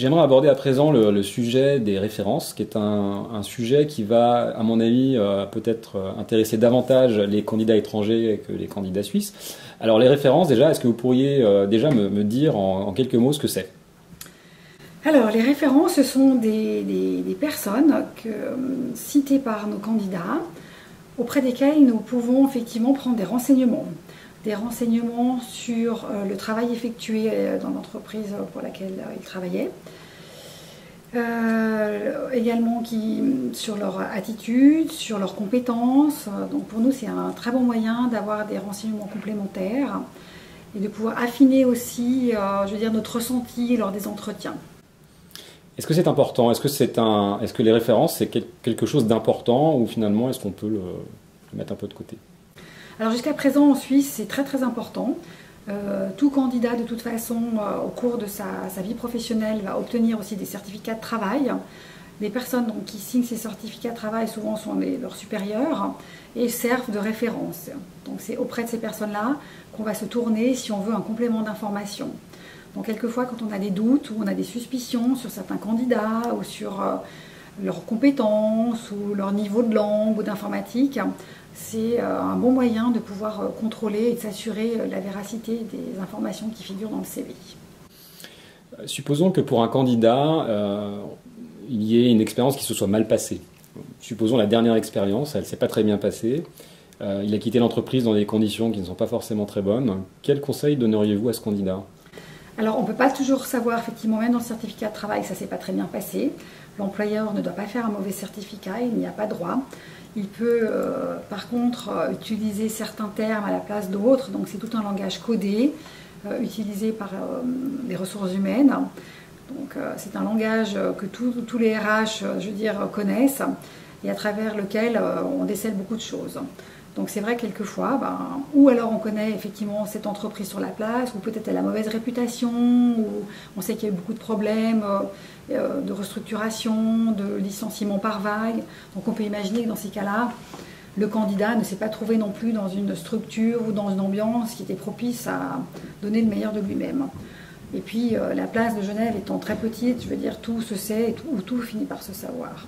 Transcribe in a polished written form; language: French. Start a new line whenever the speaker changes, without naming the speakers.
J'aimerais aborder à présent le sujet des références, qui est un sujet qui va, à mon avis, peut-être intéresser davantage les candidats étrangers que les candidats suisses. Alors les références, déjà, est-ce que vous pourriez déjà me dire en quelques mots ce que c'est?
Alors, les références, ce sont des personnes citées par nos candidats, auprès desquelles nous pouvons effectivement prendre des renseignements. Des renseignements sur le travail effectué dans l'entreprise pour laquelle ils travaillaient. Également sur leur attitude, sur leurs compétences. Donc pour nous, c'est un très bon moyen d'avoir des renseignements complémentaires et de pouvoir affiner aussi, je veux dire, notre ressenti lors des entretiens.
Est-ce que c'est important? Est-ce que les références, c'est quelque chose d'important ou finalement, est-ce qu'on peut le mettre un peu de côté?
Alors jusqu'à présent en Suisse, c'est très très important. Tout candidat de toute façon au cours de sa vie professionnelle va obtenir aussi des certificats de travail. Les personnes donc, qui signent ces certificats de travail souvent sont leurs supérieurs et servent de référence. Donc c'est auprès de ces personnes-là qu'on va se tourner si on veut un complément d'information. Donc quelquefois quand on a des doutes ou on a des suspicions sur certains candidats ou sur leurs compétences ou leur niveau de langue ou d'informatique, c'est un bon moyen de pouvoir contrôler et de s'assurer la véracité des informations qui figurent dans le CV.
Supposons que pour un candidat, il y ait une expérience qui se soit mal passée. Supposons la dernière expérience, elle ne s'est pas très bien passée. Il a quitté l'entreprise dans des conditions qui ne sont pas forcément très bonnes. Quel conseil donneriez-vous à ce candidat?
Alors, on ne peut pas toujours savoir, effectivement, même dans le certificat de travail, que ça ne s'est pas très bien passé. L'employeur ne doit pas faire un mauvais certificat, il n'y a pas droit. Il peut, par contre, utiliser certains termes à la place d'autres. Donc, c'est tout un langage codé, utilisé par les ressources humaines. Donc, c'est un langage que tous les RH, je veux dire, connaissent et à travers lequel on décèle beaucoup de choses. Donc c'est vrai quelquefois, ou alors on connaît effectivement cette entreprise sur la place, ou peut-être elle a mauvaise réputation, ou on sait qu'il y a eu beaucoup de problèmes de restructuration, de licenciement par vague. Donc on peut imaginer que dans ces cas-là, le candidat ne s'est pas trouvé non plus dans une structure ou dans une ambiance qui était propice à donner le meilleur de lui-même. Et puis la place de Genève étant très petite, je veux dire tout se sait ou tout finit par se savoir.